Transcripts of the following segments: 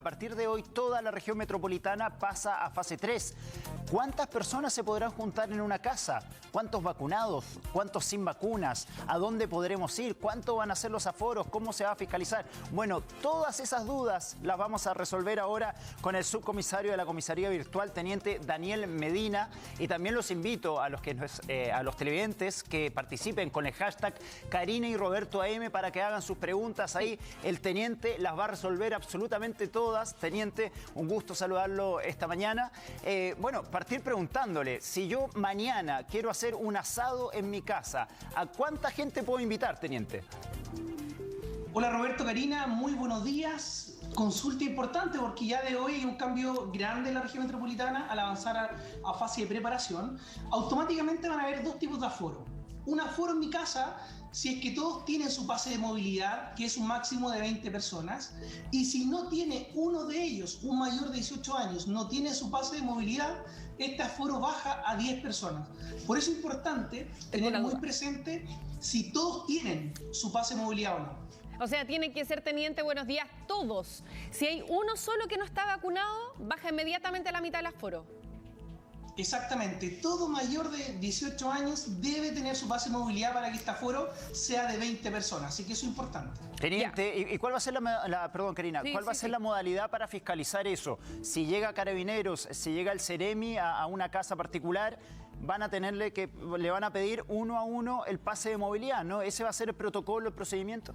A partir de hoy, toda la región metropolitana pasa a fase 3. ¿Cuántas personas se podrán juntar en una casa? ¿Cuántos vacunados? ¿Cuántos sin vacunas? ¿A dónde podremos ir? ¿Cuánto van a ser los aforos? ¿Cómo se va a fiscalizar? Bueno, todas esas dudas las vamos a resolver ahora con el subcomisario de la Comisaría Virtual, Teniente Daniel Medina. Y también los invito a los televidentes que participen con el hashtag Karina y Roberto AM para que hagan sus preguntas ahí. El teniente las va a resolver absolutamente todas. Teniente, un gusto saludarlo esta mañana. Partir preguntándole, si yo mañana quiero hacer un asado en mi casa, ¿a cuánta gente puedo invitar, teniente? Hola Roberto, Karina, muy buenos días. Consulta importante porque ya de hoy hay un cambio grande en la región metropolitana al avanzar a fase de preparación. Automáticamente van a haber dos tipos de aforo. Un aforo en mi casa, si es que todos tienen su pase de movilidad, que es un máximo de 20 personas, y si no tiene uno de ellos, un mayor de 18 años, no tiene su pase de movilidad, este aforo baja a 10 personas. Por eso es importante tener muy presente si todos tienen su pase de movilidad o no. O sea, tiene que ser, teniente, buenos días, todos. Si hay uno solo que no está vacunado, baja inmediatamente a la mitad del aforo. Exactamente, todo mayor de 18 años debe tener su pase de movilidad para que este aforo sea de 20 personas, así que eso es importante. Teniente, ¿y cuál va a ser perdón, Karina, cuál va a ser la modalidad para fiscalizar eso? Si llega Carabineros, si llega el Ceremi a una casa particular, le van a pedir uno a uno el pase de movilidad, ¿no? ¿Ese va a ser el protocolo, el procedimiento?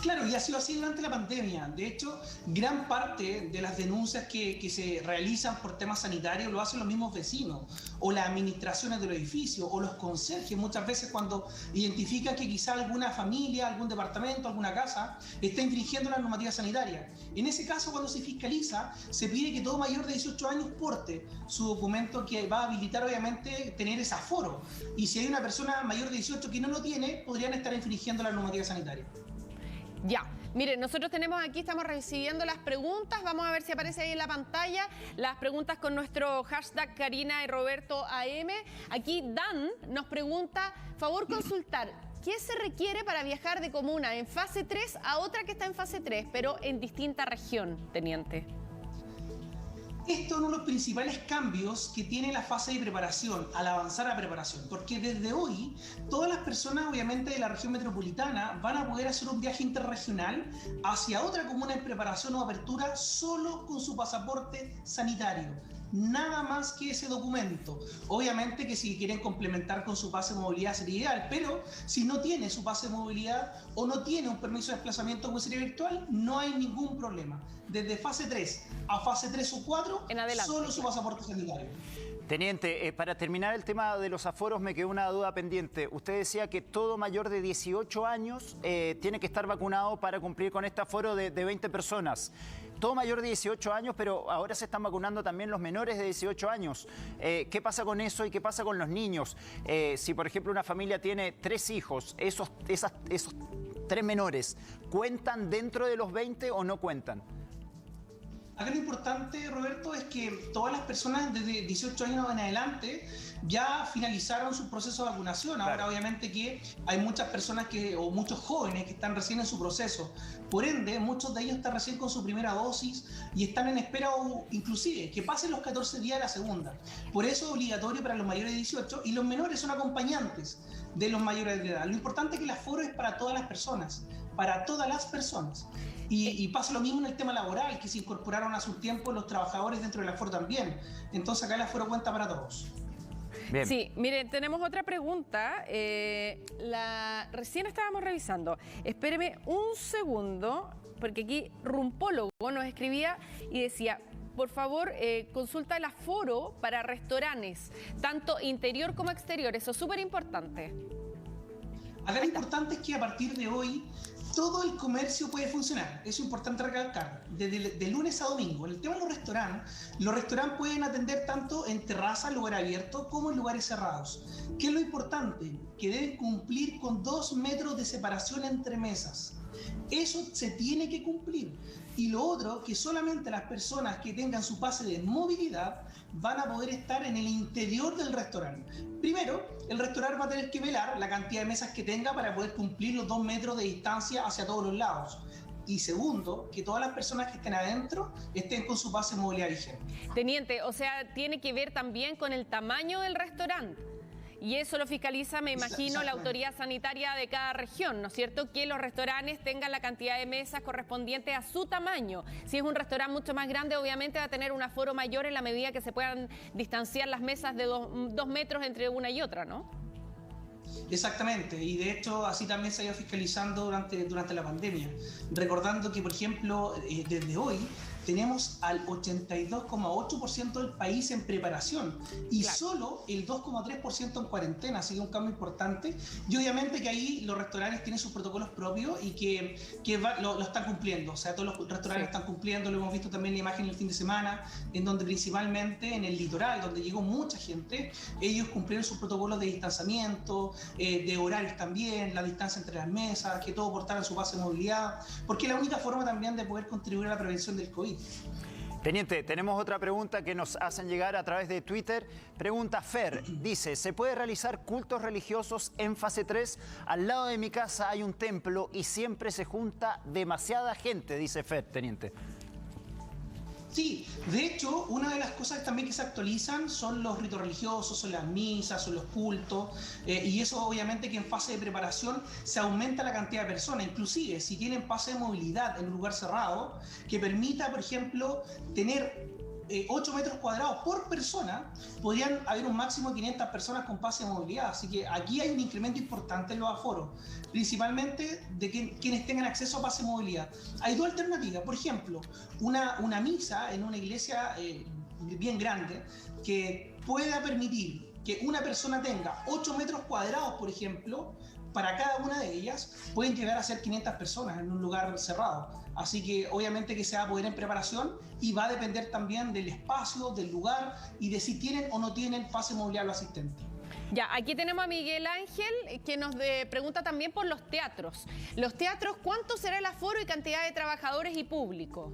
Claro, y ha sido así durante la pandemia. De hecho, gran parte de las denuncias que se realizan por temas sanitarios lo hacen los mismos vecinos, o las administraciones del edificio, o los conserjes, muchas veces cuando identifican que quizá alguna familia, algún departamento, alguna casa está infringiendo la normativa sanitaria. En ese caso, cuando se fiscaliza, se pide que todo mayor de 18 años porte su documento que va a habilitar, obviamente, tener ese aforo. Y si hay una persona mayor de 18 que no lo tiene, podrían estar infringiendo la normativa sanitaria. Ya, miren, nosotros estamos recibiendo las preguntas, vamos a ver si aparece ahí en la pantalla, las preguntas con nuestro hashtag Karina y Roberto AM. Aquí Dan nos pregunta, favor consultar, ¿qué se requiere para viajar de comuna en fase 3 a otra que está en fase 3, pero en distinta región, teniente? Esto es uno de los principales cambios que tiene la fase de preparación, al avanzar a preparación, porque desde hoy todas las personas, obviamente, de la región metropolitana van a poder hacer un viaje interregional hacia otra comuna en preparación o apertura solo con su pasaporte sanitario. Nada más que ese documento. Obviamente que si quieren complementar con su pase de movilidad sería ideal, pero si no tiene su pase de movilidad o no tiene un permiso de desplazamiento como sería virtual, no hay ningún problema. Desde fase 3 a fase 3 o 4, solo su pasaporte sanitario. Teniente, para terminar el tema de los aforos me quedó una duda pendiente. Usted decía que todo mayor de 18 años tiene que estar vacunado para cumplir con este aforo de 20 personas. Todo mayor de 18 años, pero ahora se están vacunando también los menores de 18 años. ¿Qué pasa con eso y qué pasa con los niños? Si, por ejemplo, una familia tiene 3 hijos, esos 3 menores, ¿cuentan dentro de los 20 o no cuentan? Acá lo importante, Roberto, es que todas las personas desde 18 años en adelante ya finalizaron su proceso de vacunación. Ahora, claro, obviamente que hay muchas personas o muchos jóvenes que están recién en su proceso. Por ende, muchos de ellos están recién con su primera dosis y están en espera o inclusive que pasen los 14 días de la segunda. Por eso es obligatorio para los mayores de 18 y los menores son acompañantes de los mayores de edad. Lo importante es que el aforo es para todas las personas, para todas las personas. Y pasa lo mismo en el tema laboral, que se incorporaron a su tiempo los trabajadores dentro del aforo también. Entonces acá el aforo cuenta para todos. Bien. Sí, miren, tenemos otra pregunta. Recién estábamos revisando. Espéreme un segundo, porque aquí Rumpólogo nos escribía y decía: por favor, consulta el aforo para restaurantes, tanto interior como exterior. Eso es súper importante. Acá lo importante es que a partir de hoy todo el comercio puede funcionar. Eso es importante recalcar. De lunes a domingo. En el tema de los restaurantes pueden atender tanto en terraza, lugar abierto, como en lugares cerrados. ¿Qué es lo importante? Que deben cumplir con 2 metros de separación entre mesas. Eso se tiene que cumplir. Y lo otro, que solamente las personas que tengan su pase de movilidad van a poder estar en el interior del restaurante. Primero, el restaurante va a tener que velar la cantidad de mesas que tenga para poder cumplir los 2 metros de distancia hacia todos los lados. y segundo, que todas las personas que estén adentro estén con su pase de movilidad vigente. Teniente, o sea, tiene que ver también con el tamaño del restaurante. Y eso lo fiscaliza, me imagino, la autoridad sanitaria de cada región, ¿no es cierto? Que los restaurantes tengan la cantidad de mesas correspondiente a su tamaño. Si es un restaurante mucho más grande, obviamente va a tener un aforo mayor en la medida que se puedan distanciar las mesas de 2 metros entre una y otra, ¿no? Exactamente, y de hecho así también se ha ido fiscalizando durante la pandemia. Recordando que, por ejemplo, desde hoy tenemos al 82,8% del país en preparación y claro, solo el 2,3% en cuarentena, así que un cambio importante. Y obviamente que ahí los restaurantes tienen sus protocolos propios y que lo están cumpliendo. O sea, todos los restaurantes están cumpliendo, lo hemos visto también en la imagen el fin de semana, en donde principalmente en el litoral, donde llegó mucha gente, ellos cumplieron sus protocolos de distanciamiento, de horarios también, la distancia entre las mesas, que todos portaran su pase de movilidad, porque es la única forma también de poder contribuir a la prevención del COVID. Teniente, tenemos otra pregunta que nos hacen llegar a través de Twitter. Pregunta Fer, dice, ¿se puede realizar cultos religiosos en fase 3? Al lado de mi casa hay un templo y siempre se junta demasiada gente, dice Fer, teniente. Sí, de hecho, una de las cosas también que se actualizan son los ritos religiosos, son las misas, son los cultos, y eso obviamente que en fase de preparación se aumenta la cantidad de personas, inclusive si tienen pase de movilidad en un lugar cerrado, que permita, por ejemplo, tener 8 metros cuadrados por persona, podrían haber un máximo de 500 personas con pase de movilidad. Así que aquí hay un incremento importante en los aforos, principalmente de quienes tengan acceso a pase de movilidad. Hay dos alternativas. Por ejemplo, una misa en una iglesia bien grande que pueda permitir que una persona tenga 8 metros cuadrados, por ejemplo, para cada una de ellas pueden llegar a ser 500 personas en un lugar cerrado. Así que obviamente que se va a poder en preparación y va a depender también del espacio, del lugar y de si tienen o no tienen pase de movilidad los asistentes. Ya, aquí tenemos a Miguel Ángel que nos pregunta también por los teatros. Los teatros, ¿cuánto será el aforo y cantidad de trabajadores y público?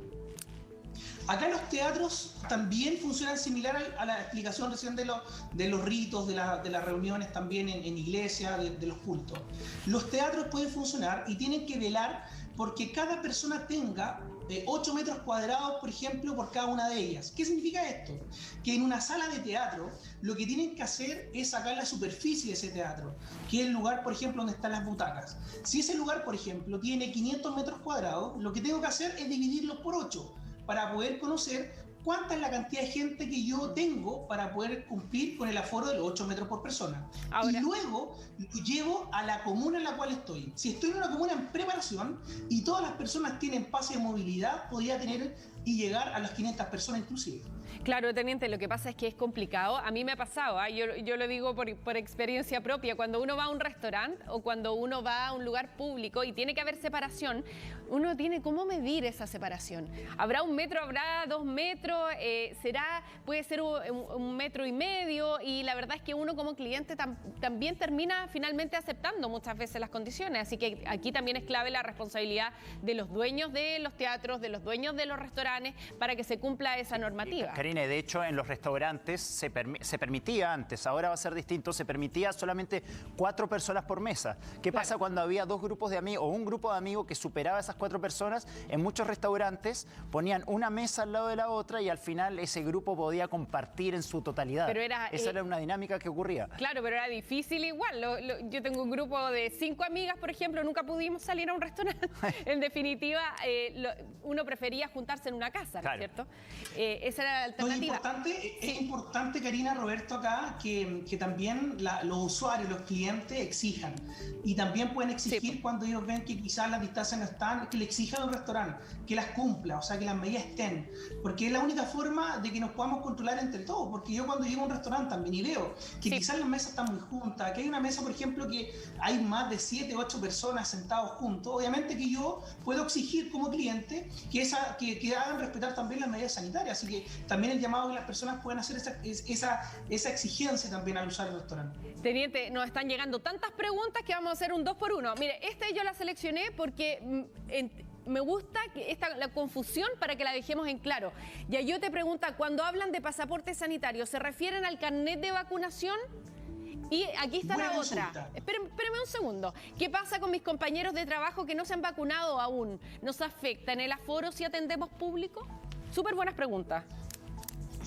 Acá los teatros también funcionan similar a la explicación recién de los ritos, de las reuniones también en iglesia, de los cultos. Los teatros pueden funcionar y tienen que velar porque cada persona tenga 8 metros cuadrados, por ejemplo, por cada una de ellas. ¿Qué significa esto? Que en una sala de teatro lo que tienen que hacer es sacar la superficie de ese teatro, que es el lugar, por ejemplo, donde están las butacas. Si ese lugar, por ejemplo, tiene 500 metros cuadrados, lo que tengo que hacer es dividirlo por 8 para poder conocer cuánta es la cantidad de gente que yo tengo para poder cumplir con el aforo de los 8 metros por persona. Ahora, y luego lo llevo a la comuna en la cual estoy. Si estoy en una comuna en preparación y todas las personas tienen pase de movilidad, podría tener y llegar a las 500 personas inclusive. Claro, teniente, lo que pasa es que es complicado. A mí me ha pasado, yo lo digo por experiencia propia. Cuando uno va a un restaurante o cuando uno va a un lugar público y tiene que haber separación, uno tiene cómo medir esa separación. ¿Habrá 1 metro, habrá 2 metros? Puede ser 1,5 metros, y la verdad es que uno como cliente también termina finalmente aceptando muchas veces las condiciones. Así que aquí también es clave la responsabilidad de los dueños de los teatros, de los dueños de los restaurantes, para que se cumpla esa normativa. Karine, de hecho en los restaurantes se permitía antes, ahora va a ser distinto, se permitía solamente 4 personas por mesa. ¿Qué pasa cuando había 2 grupos de amigos o un grupo de amigos que superaba esas 4 personas? En muchos restaurantes ponían una mesa al lado de la otra y al final ese grupo podía compartir en su totalidad. Pero esa era una dinámica que ocurría. Claro, pero era difícil igual. Yo tengo un grupo de 5 amigas, por ejemplo, nunca pudimos salir a un restaurante. En definitiva, uno prefería juntarse en una casa, ¿no es cierto? Esa era la alternativa. Es importante, Karina, Roberto, acá, que también los usuarios, los clientes exijan. Y también pueden exigir cuando ellos ven que quizás las distancias no están, que le exijan al restaurante, que las cumpla, o sea, que las medidas estén. Porque es la única forma de que nos podamos controlar entre todos. Porque yo cuando llego a un restaurante también y veo que quizás las mesas están muy juntas, que hay una mesa, por ejemplo, que hay más de 7 o 8 personas sentados juntos, obviamente que yo puedo exigir como cliente que hagan respetar también las medidas sanitarias. Así que también el llamado a que las personas puedan hacer esa exigencia también al usar el restaurante. Teniente, nos están llegando tantas preguntas que vamos a hacer un 2 por 1. Mire, yo la seleccioné porque me gusta la confusión para que la dejemos en claro. Ya yo te pregunto, cuando hablan de pasaporte sanitario, ¿se refieren al carnet de vacunación? Y aquí está Buena la otra. consulta. Espérame un segundo. ¿Qué pasa con mis compañeros de trabajo que no se han vacunado aún? ¿Nos afecta en el aforo si atendemos público? Súper buenas preguntas.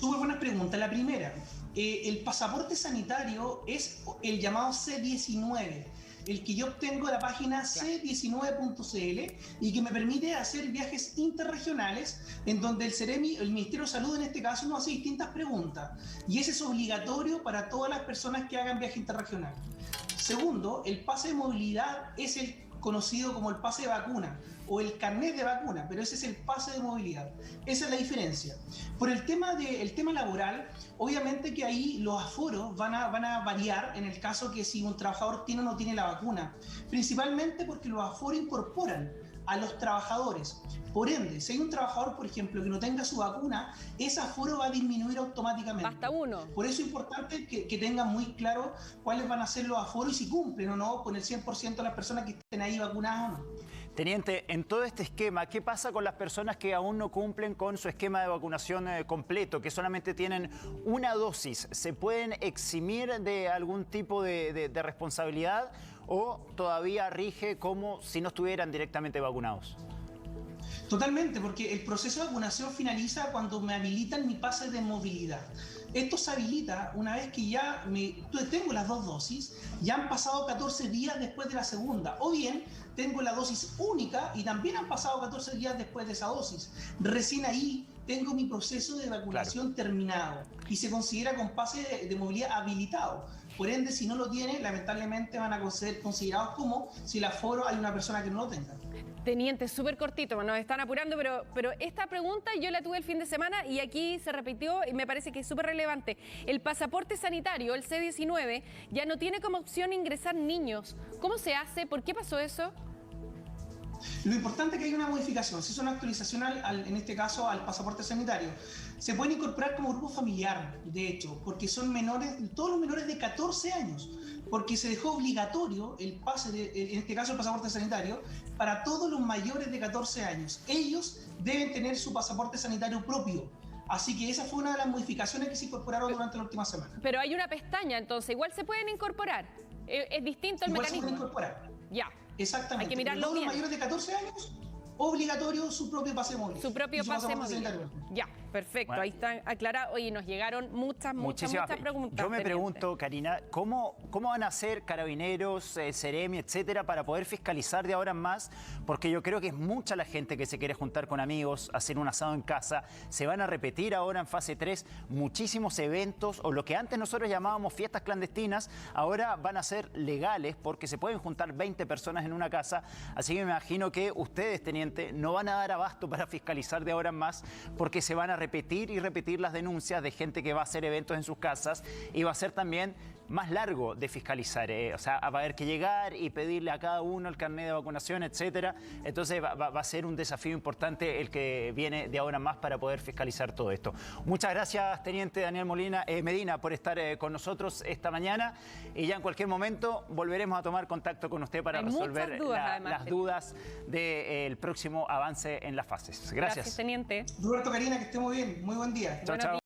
Súper buenas preguntas. La primera, el pasaporte sanitario es el llamado C19, el que yo obtengo de la página c19.cl y que me permite hacer viajes interregionales en donde el Ministerio de Salud en este caso nos hace distintas preguntas y ese es obligatorio para todas las personas que hagan viaje interregional. Segundo, el pase de movilidad es el conocido como el pase de vacuna o el carnet de vacuna, pero ese es el pase de movilidad. Esa es la diferencia. Por el tema laboral, obviamente que ahí los aforos van a variar en el caso que si un trabajador tiene o no tiene la vacuna, principalmente porque los aforos incorporan a los trabajadores. Por ende, si hay un trabajador, por ejemplo, que no tenga su vacuna, ese aforo va a disminuir automáticamente. Basta uno. Por eso es importante que tengan muy claro cuáles van a ser los aforos y si cumplen o no con el 100% de las personas que estén ahí vacunadas o no. Teniente, en todo este esquema, ¿qué pasa con las personas que aún no cumplen con su esquema de vacunación completo, que solamente tienen una dosis? ¿Se pueden eximir de algún tipo de responsabilidad o todavía rige como si no estuvieran directamente vacunados? Totalmente, porque el proceso de vacunación finaliza cuando me habilitan mi pase de movilidad. Esto se habilita una vez que ya tengo las dos dosis, ya han pasado 14 días después de la segunda, o bien tengo la dosis única y también han pasado 14 días después de esa dosis. Recién ahí tengo mi proceso de vacunación terminado y se considera con pase de movilidad habilitado. Por ende, si no lo tiene, lamentablemente van a ser considerados como si el aforo hay una persona que no lo tenga. Teniente, súper cortito, nos están apurando, pero esta pregunta yo la tuve el fin de semana y aquí se repitió y me parece que es súper relevante. El pasaporte sanitario, el C19, ya no tiene como opción ingresar niños. ¿Cómo se hace? ¿Por qué pasó eso? Lo importante es que hay una modificación, se hizo una actualización en este caso al pasaporte sanitario. Se pueden incorporar como grupo familiar, de hecho, porque son menores, todos los menores de 14 años, porque se dejó obligatorio el pase, en este caso el pasaporte sanitario, para todos los mayores de 14 años. Ellos deben tener su pasaporte sanitario propio. Así que esa fue una de las modificaciones que se incorporaron durante la última semana. Pero hay una pestaña, entonces, igual se pueden incorporar. Es distinto el igual mecanismo. Se pueden incorporar. Ya. Exactamente. Hay que mirarlo todos bien. los mayores de 14 años, obligatorio su propio pase móvil. Su propio pase móvil. Ya, perfecto. Bueno. Ahí está aclarado. Oye, nos llegaron muchas preguntas. Yo me pregunto, Karina, ¿cómo van a hacer Carabineros, Seremi, etcétera, para poder fiscalizar de ahora en más? Porque yo creo que es mucha la gente que se quiere juntar con amigos, hacer un asado en casa. Se van a repetir ahora en fase 3 muchísimos eventos, o lo que antes nosotros llamábamos fiestas clandestinas, ahora van a ser legales porque se pueden juntar 20 personas en una casa. Así que me imagino que ustedes, teniente, no van a dar abasto para fiscalizar de ahora en más porque se van a repetir y repetir las denuncias de gente que va a hacer eventos en sus casas y va a ser también más largo de fiscalizar, o sea, va a haber que llegar y pedirle a cada uno el carnet de vacunación, etcétera. Entonces va a ser un desafío importante el que viene de ahora en más para poder fiscalizar todo esto. Muchas gracias, teniente Daniel Medina, por estar con nosotros esta mañana y ya en cualquier momento volveremos a tomar contacto con usted para resolver las dudas del próximo avance en las fases. Gracias. Gracias, teniente. Roberto, Karina, que esté muy bien. Muy buen día. Chao, chao.